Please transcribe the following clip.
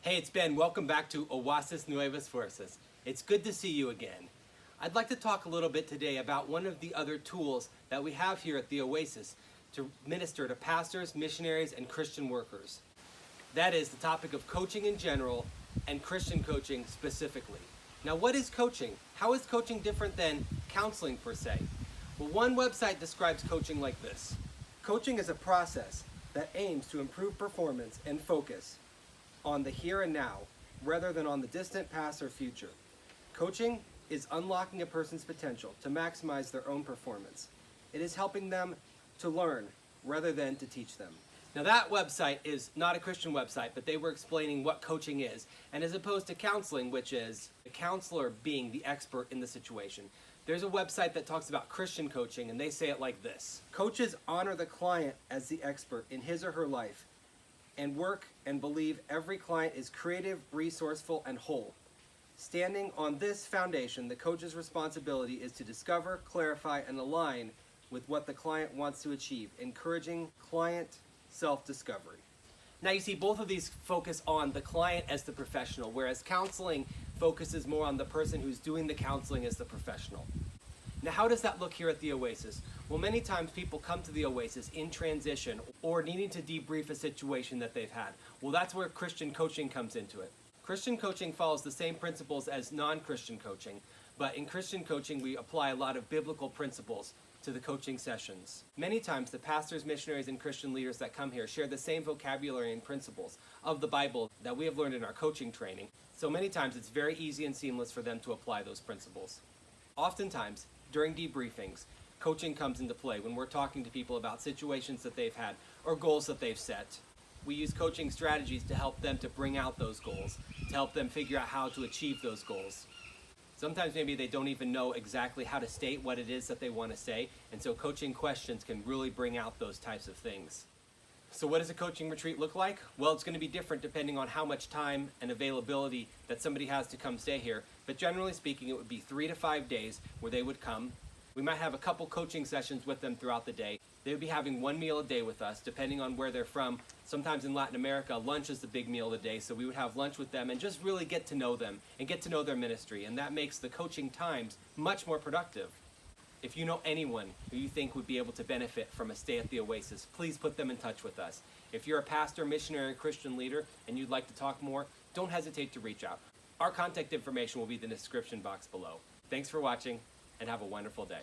Hey, it's Ben. Welcome back to Oasis Nuevas Fuerzas. It's good to see you again. I'd like to talk a little bit today about one of the other tools that we have here at the Oasis to minister to pastors, missionaries, and Christian workers. That is the topic of coaching in general and Christian coaching specifically. Now, what is coaching? How is coaching different than counseling per se? Well, one website describes coaching like this. Coaching is a process that aims to improve performance and focus on the here and now, rather than on the distant past or future. Coaching is unlocking a person's potential to maximize their own performance. It is helping them to learn rather than to teach them. Now that website is not a Christian website, but they were explaining what coaching is. And as opposed to counseling, which is the counselor being the expert in the situation, there's a website that talks about Christian coaching, and they say it like this. Coaches honor the client as the expert in his or her life and work and believe every client is creative, resourceful, and whole. Standing on this foundation, the coach's responsibility is to discover, clarify, and align with what the client wants to achieve, encouraging client self-discovery. Now you see, both of these focus on the client as the professional, whereas counseling focuses more on the person who's doing the counseling as the professional. Now, how does that look here at the Oasis? Well, many times people come to the Oasis in transition or needing to debrief a situation that they've had. Well, that's where Christian coaching comes into it. Christian coaching follows the same principles as non-Christian coaching, but in Christian coaching we apply a lot of biblical principles to the coaching sessions. Many times the pastors, missionaries, and Christian leaders that come here share the same vocabulary and principles of the Bible that we have learned in our coaching training. So many times it's very easy and seamless for them to apply those principles. Oftentimes, during debriefings, coaching comes into play when we're talking to people about situations that they've had or goals that they've set. We use coaching strategies to help them to bring out those goals, to help them figure out how to achieve those goals. Sometimes maybe they don't even know exactly how to state what it is that they want to say, and so coaching questions can really bring out those types of things. So what does a coaching retreat look like? Well, it's going to be different depending on how much time and availability that somebody has to come stay here. But generally speaking, it would be 3 to 5 days where they would come. We might have a couple coaching sessions with them throughout the day. They would be having one meal a day with us, depending on where they're from. Sometimes in Latin America, lunch is the big meal of the day, so we would have lunch with them and just really get to know them and get to know their ministry. And that makes the coaching times much more productive. If you know anyone who you think would be able to benefit from a stay at the Oasis, please put them in touch with us. If you're a pastor, missionary, or Christian leader and you'd like to talk more, don't hesitate to reach out. Our contact information will be in the description box below. Thanks for watching and have a wonderful day.